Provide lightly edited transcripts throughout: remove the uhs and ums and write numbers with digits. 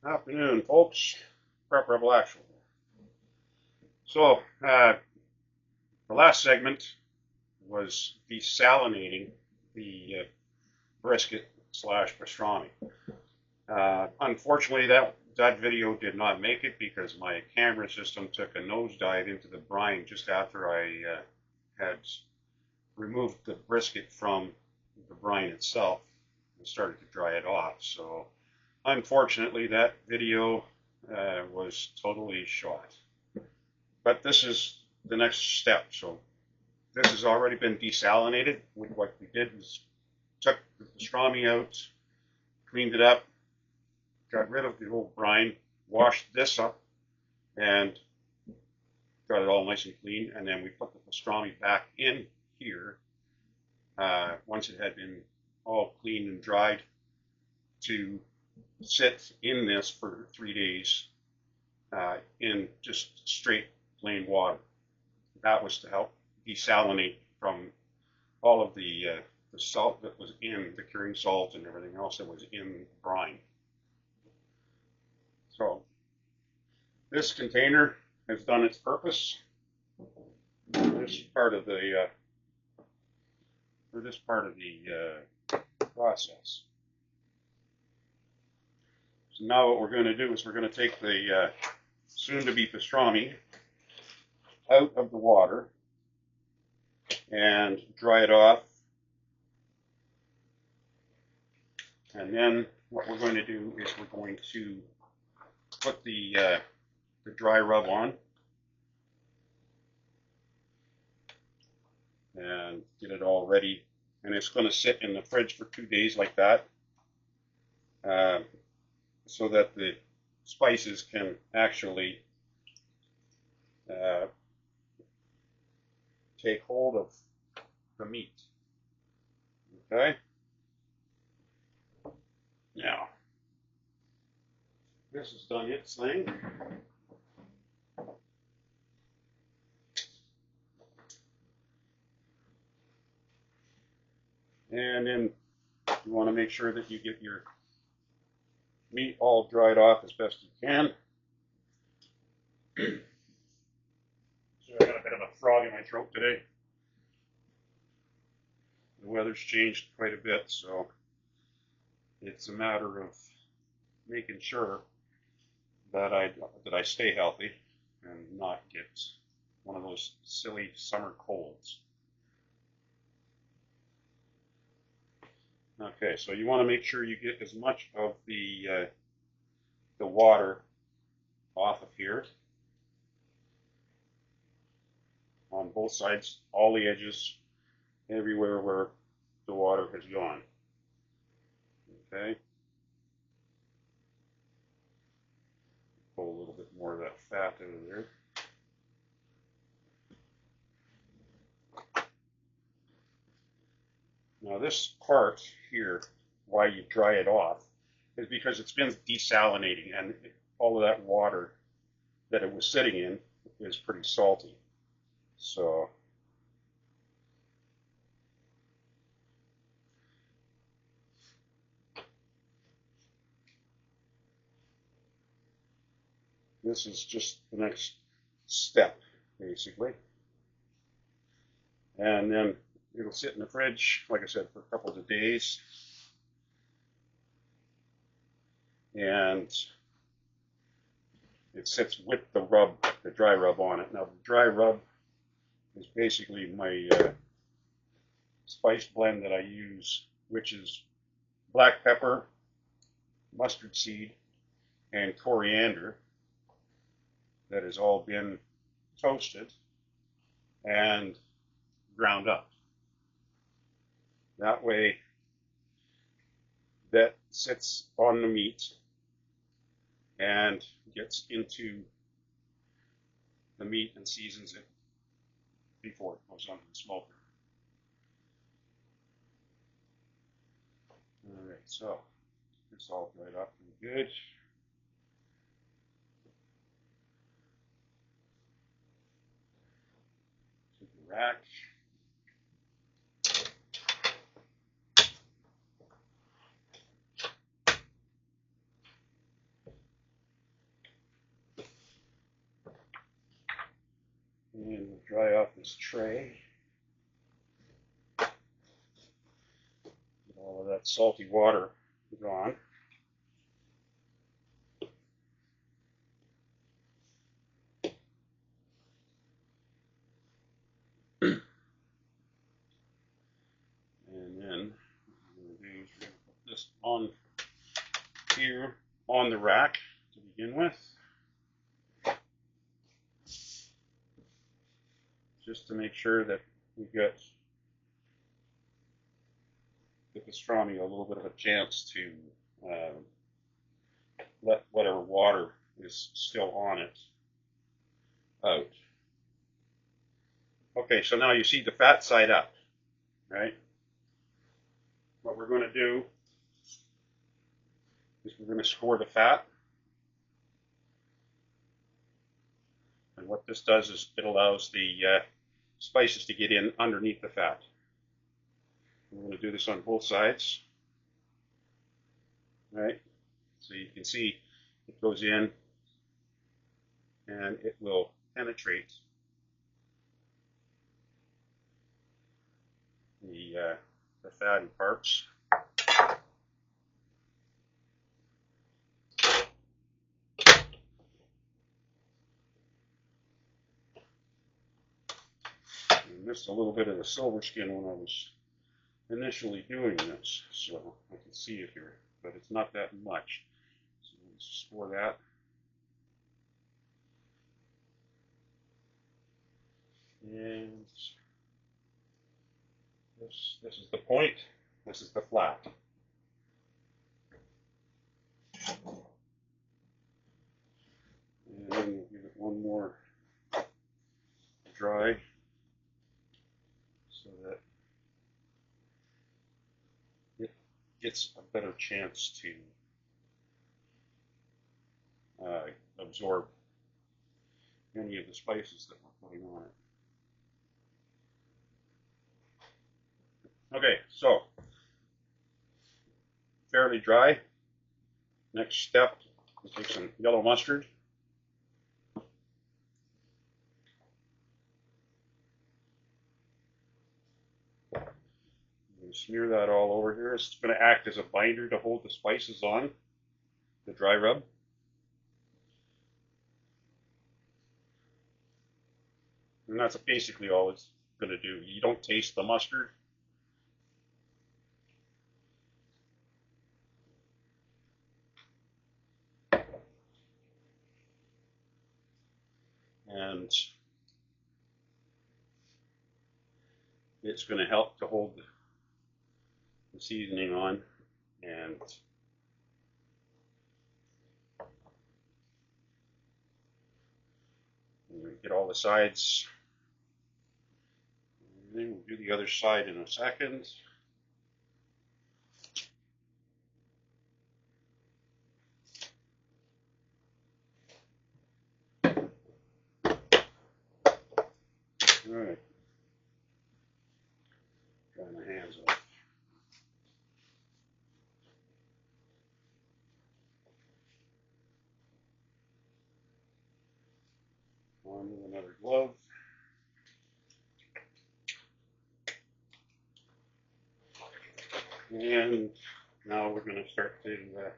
Afternoon, folks. Prep Rebel Actual. So, the last segment was desalinating the brisket slash pastrami. Unfortunately, that video did not make it because my camera system took a nosedive into the brine just after I had removed the brisket from the brine itself and started to dry it off. So, unfortunately, that video was totally shot. But this is the next step. So this has already been desalinated. What we did was took the pastrami out, cleaned it up, got rid of the old brine, washed this up, and got it all nice and clean. And then we put the pastrami back in here once it had been all cleaned and dried to sit in this for 3 days in just straight plain water. That was to help desalinate from all of the salt that was in the curing salt and everything else that was in brine. So this container has done its purpose. This part of the process. So now what we're going to do is we're going to take the soon-to-be pastrami out of the water and dry it off. And then what we're going to do is we're going to put the dry rub on and get it all ready. And it's going to sit in the fridge for 2 days like that, so that the spices can actually take hold of the meat. Okay? Now, this has done its thing. And then you want to make sure that you get your meat all dried off as best you can. So I got a bit of a frog in my throat today. The weather's changed quite a bit, so it's a matter of making sure that I stay healthy and not get one of those silly summer colds. Okay, so you want to make sure you get as much of the water off of here on both sides, all the edges, everywhere where the water has gone. Okay. Pull a little bit more of that fat out of there. Now this part here, why you dry it off, is because it's been desalinating and all of that water that it was sitting in is pretty salty. So this is just the next step, basically. And then it'll sit in the fridge, like I said, for a couple of days. And it sits with the rub, the dry rub on it. Now the dry rub is basically my spice blend that I use, which is black pepper, mustard seed, and coriander that has all been toasted and ground up. That way that sits on the meat and gets into the meat and seasons it before it goes onto the smoker. All right, so it's all dried up and good. Take the rack. dry off this tray. Get all of that salty water gone. And then what we're going to do is we're going to put this on here on the rack to begin with. Just to make sure that we've got the pastrami a little bit of a chance to let whatever water is still on it out. Okay, so now you see the fat side up, right? What we're going to do is we're going to score the fat. And what this does is it allows the spices to get in underneath the fat. We're going to do this on both sides. Right? So you can see it goes in and it will penetrate the fatty parts. I missed a little bit of the silver skin when I was initially doing this, so I can see it here, but it's not that much. So let's score that. And this is the point, this is the flat. And then we'll give it one more dry so that it gets a better chance to absorb any of the spices that we're putting on it. Okay, so fairly dry. Next step, we'll take some yellow mustard. Smear that all over here. It's going to act as a binder to hold the spices on, the dry rub. And that's basically all it's going to do. You don't taste the mustard. And it's going to help to hold the seasoning on, and get all the sides. And then we'll do the other side in a second. All right. Dry my hands off. On with another glove. And now we're going to start to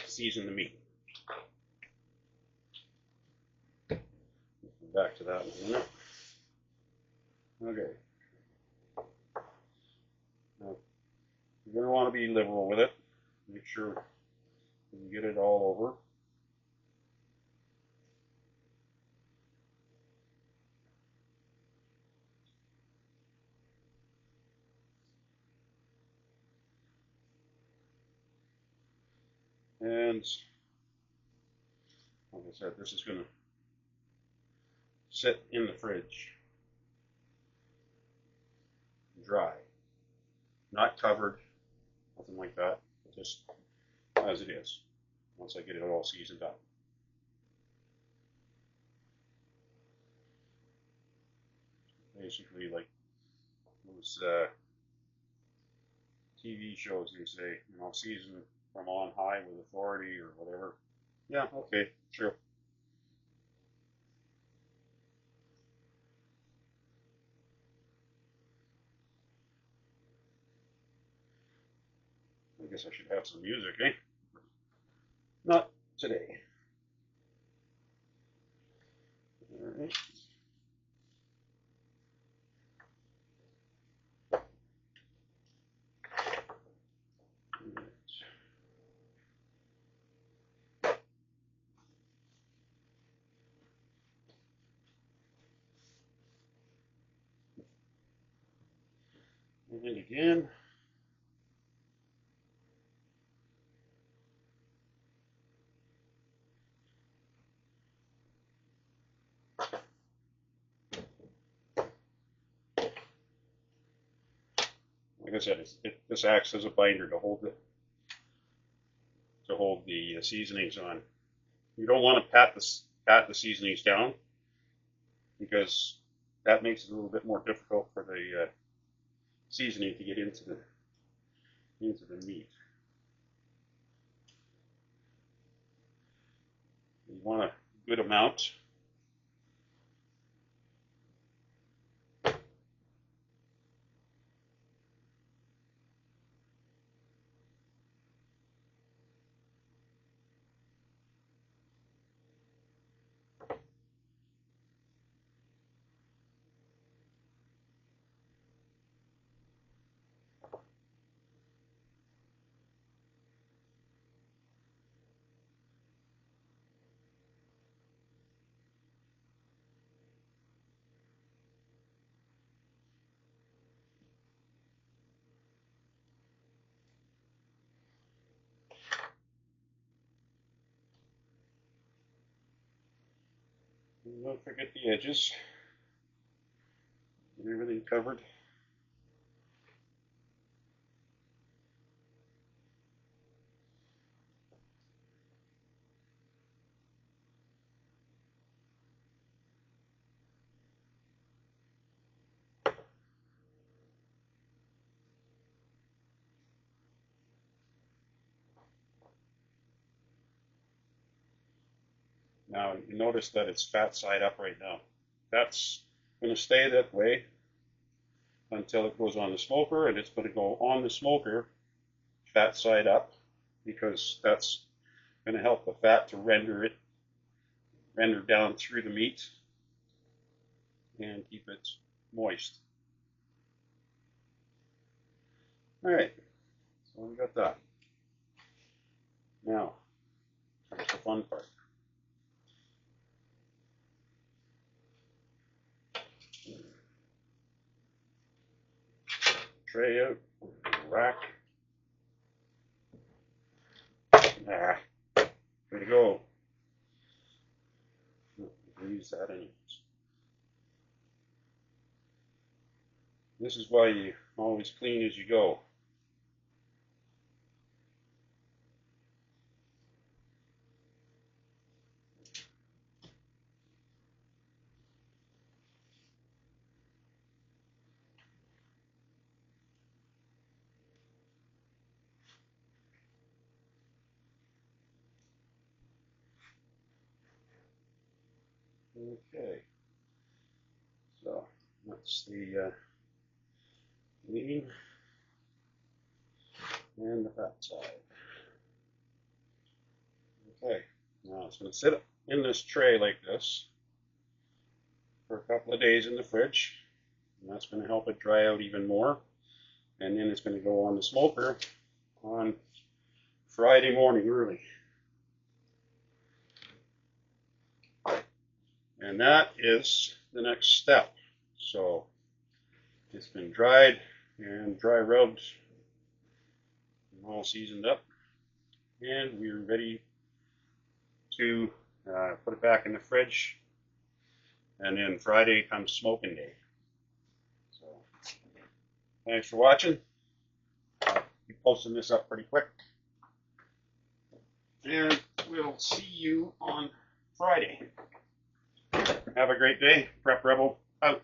season the meat. We'll come back to that in a minute. Okay. Now, you're going to want to be liberal with it. Make sure you get it all over. And like I said, this is going to sit in the fridge, dry, not covered, nothing like that, just as it is, once I get it all seasoned up. Basically, like those TV shows, they say, you know, season from on high with authority or whatever. Yeah, okay, sure. guess I should have some music, eh? Not today. All right. And then again. Like I said, this acts as a binder to hold the seasonings on. You don't want to pat the seasonings down because that makes it a little bit more difficult for the seasoning to get into the meat. You want a good amount. And don't forget the edges. Get everything covered. Now you notice that it's fat side up right now. That's going to stay that way until it goes on the smoker, and it's going to go on the smoker fat side up because that's going to help the fat to render down through the meat and keep it moist. All right, so we got that. Now comes the fun part. Tray out, rack. Way to go. I'll use that anyways. This is why you always clean as you go. Okay, so that's the lean and the fat side. Okay, now it's going to sit in this tray like this for a couple of days in the fridge, and that's going to help it dry out even more. And then it's going to go on the smoker on Friday morning early. And that is the next step. So it's been dried and dry rubbed and all seasoned up, and we're ready to put it back in the fridge, and then Friday comes smoking day. So thanks for watching. I'll be posting this up pretty quick, and we'll see you on Friday. Have a great day. Prep Rebel out.